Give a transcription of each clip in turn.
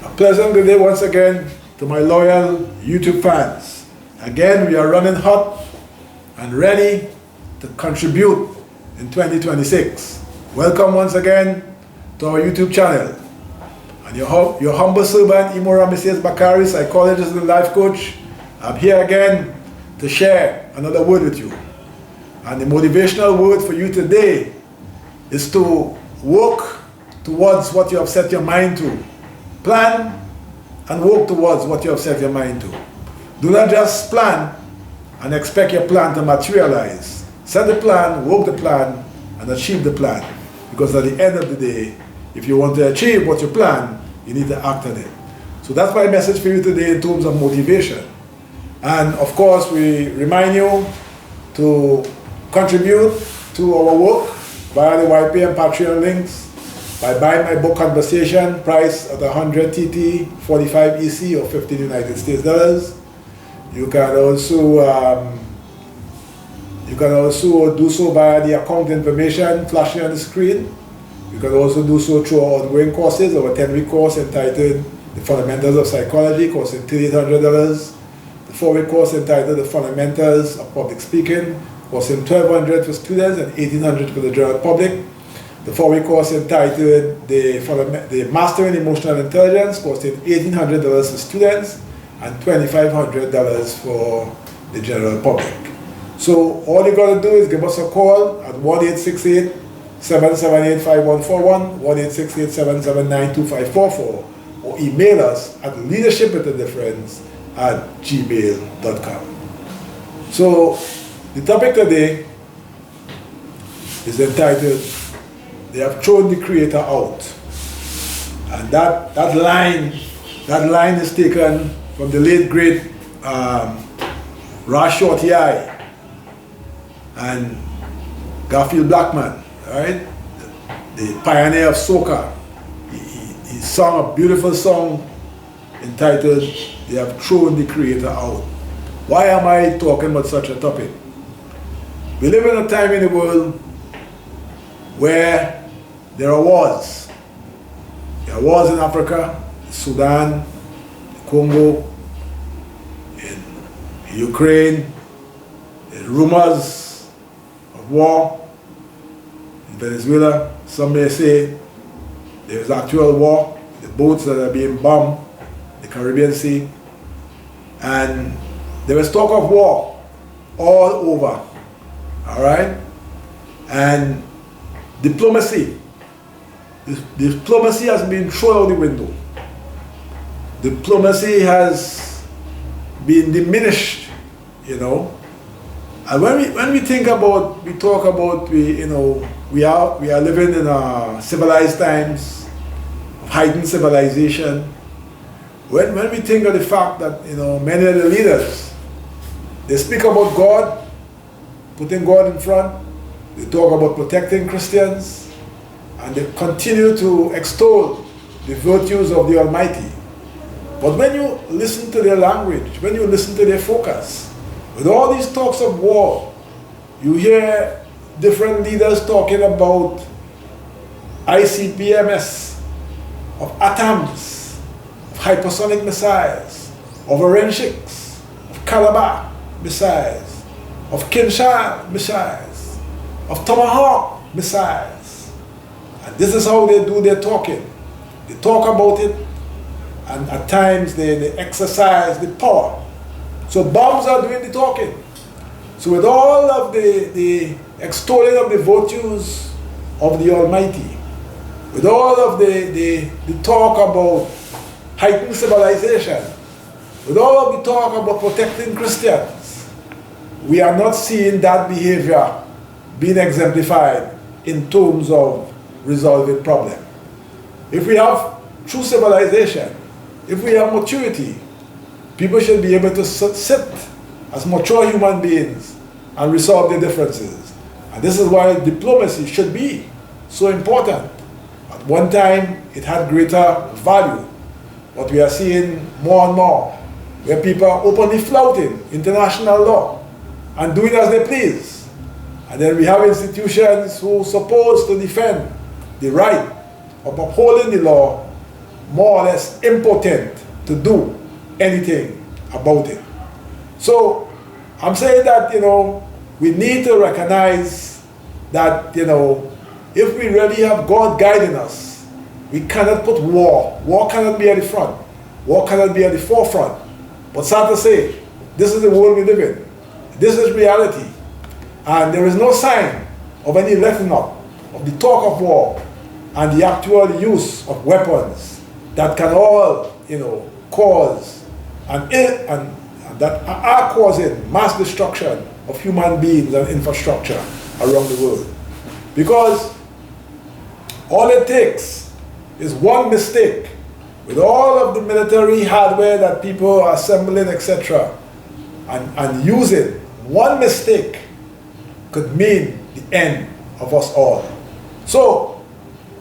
A pleasant good day once again to my loyal YouTube fans. Again, we are running hot and ready to contribute in 2026. Welcome once again to our YouTube channel. And your humble servant, Imo Rameses Bakari, psychologist and life coach. I'm here again to share another word with you. And the motivational word for you today is to work towards what you have set your mind to. Plan and work towards what you have set your mind to. Do not just plan and expect your plan to materialize. Set the plan, work the plan, and achieve the plan. Because at the end of the day, if you want to achieve what you plan, you need to act on it. So that's my message for you today in terms of motivation. And of course, we remind you to contribute to our work via the YP and Patreon links, by buying my book Conversation, priced at 100 TT, 45 EC or 15 United States dollars. You can also do so via the account information flashing on the screen. You can also do so through our ongoing courses, our 10-week course entitled The Fundamentals of Psychology, costing $3,800. The 4-week course entitled The Fundamentals of Public Speaking, costing $1,200 for students and $1,800 for the general public. The 4-week course entitled the Mastering Emotional Intelligence, costing $1,800 for students and $2,500 for the general public. So all you got to do is give us a call at 1-868-778-5141, 1-868-779-2544, or email us at leadershipwithadifference@gmail.com. So the topic today is entitled, "They have thrown the Creator out." And that line is taken from the late great Ras Shorty and Garfield Blackman, right? The pioneer of soca. He sung a beautiful song entitled, "They have thrown the Creator out." Why am I talking about such a topic? We live in a time in the world where there are wars. There are wars in Africa, Sudan, Congo, in Ukraine. There's rumors of war in Venezuela. Some may say there's actual war, the boats that are being bombed, the Caribbean Sea. And there is talk of war all over, all right? And diplomacy has been thrown out the window. Diplomacy has been diminished, you know. And when we talk about we are living in civilized times of heightened civilization. When we think of the fact that many of the leaders, they speak about God, putting God in front. They talk about protecting Christians. And they continue to extol the virtues of the Almighty. But when you listen to their language, when you listen to their focus, with all these talks of war, you hear different leaders talking about ICBMs, of atoms, of hypersonic missiles, of Orenchiks, of Calabar missiles, of Kinshasa missiles, of Tomahawk missiles. And this is how they do their talking. They talk about it, and at times they exercise the power. So bombs are doing the talking. So with all of the extolling of the virtues of the Almighty, with all of the talk about heightened civilization, with all of the talk about protecting Christians, we are not seeing that behavior being exemplified in terms of resolving problem. If we have true civilization, if we have maturity, people should be able to sit as mature human beings and resolve their differences. And this is why diplomacy should be so important. At one time, it had greater value, but we are seeing more and more where people are openly flouting international law and doing as they please. And then we have institutions who are supposed to defend the right of upholding the law more or less impotent to do anything about it. So I'm saying that, we need to recognize that, if we really have God guiding us, we cannot put war. War cannot be at the front. War cannot be at the forefront. But sad to say, this is the world we live in. This is reality. And there is no sign of any letting up of the talk of war and the actual use of weapons that can all, cause and that are causing mass destruction of human beings and infrastructure around the world. Because all it takes is one mistake with all of the military hardware that people are assembling, etc., and using. One mistake could mean the end of us all. So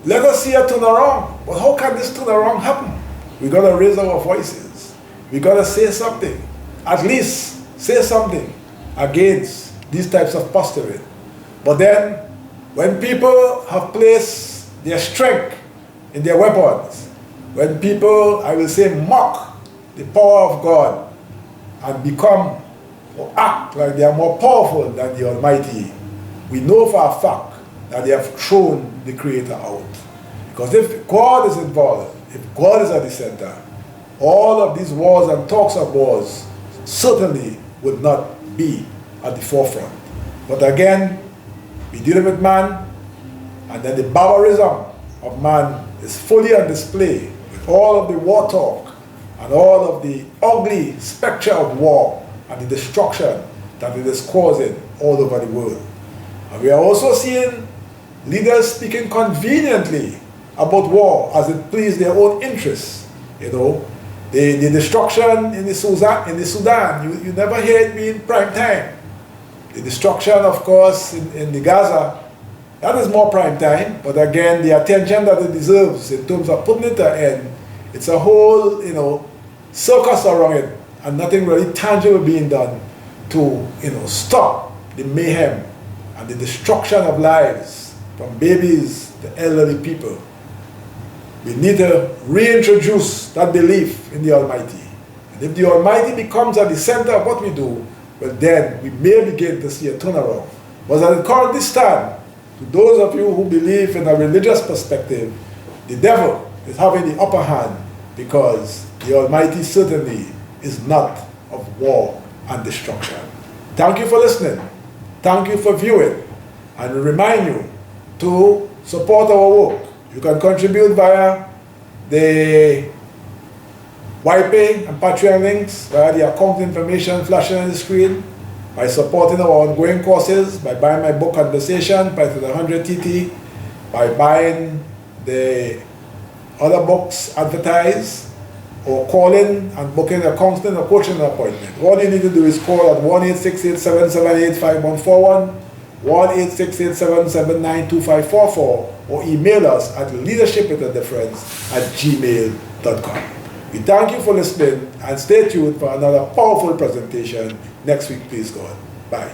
let us see a turnaround. But how can this turnaround happen? We got to raise our voices. We got to say something. At least say something against these types of posturing. But then, when people have placed their strength in their weapons, when people, I will say, mock the power of God and become or act like they are more powerful than the Almighty, we know for a fact that they have thrown the Creator out. Because if God is involved, if God is at the center, all of these wars and talks of wars certainly would not be at the forefront. But again, we deal with man, and then the barbarism of man is fully on display with all of the war talk and all of the ugly spectre of war and the destruction that it is causing all over the world. And we are also seeing leaders speaking conveniently about war as it pleases their own interests. The destruction in the Sudan, you never hear it being prime time. The destruction, of course, in the Gaza, that is more prime time, but again, the attention that it deserves in terms of putting it to an end, it's a whole, circus around it, and nothing really tangible being done to, stop the mayhem and the destruction of lives, from babies to elderly people. We need to reintroduce that belief in the Almighty. And if the Almighty becomes at the center of what we do, well then we may begin to see a turnaround. But as it currently stands, to those of you who believe in a religious perspective, the devil is having the upper hand, because the Almighty certainly is not of war and destruction. Thank you for listening. Thank you for viewing. And we remind you to support our work. You can contribute via the YPay and Patreon links, via the account information flashing on the screen, by supporting our ongoing courses, by buying my book Conversation by the 100 TT, by buying the other books advertised, or calling and booking a counseling or coaching appointment. All you need to do is call at 1-868-778-5141, 1-868-779-2544, or email us at leadershipwithadifference@gmail.com. We thank you for listening, and stay tuned for another powerful presentation next week, please God. Bye.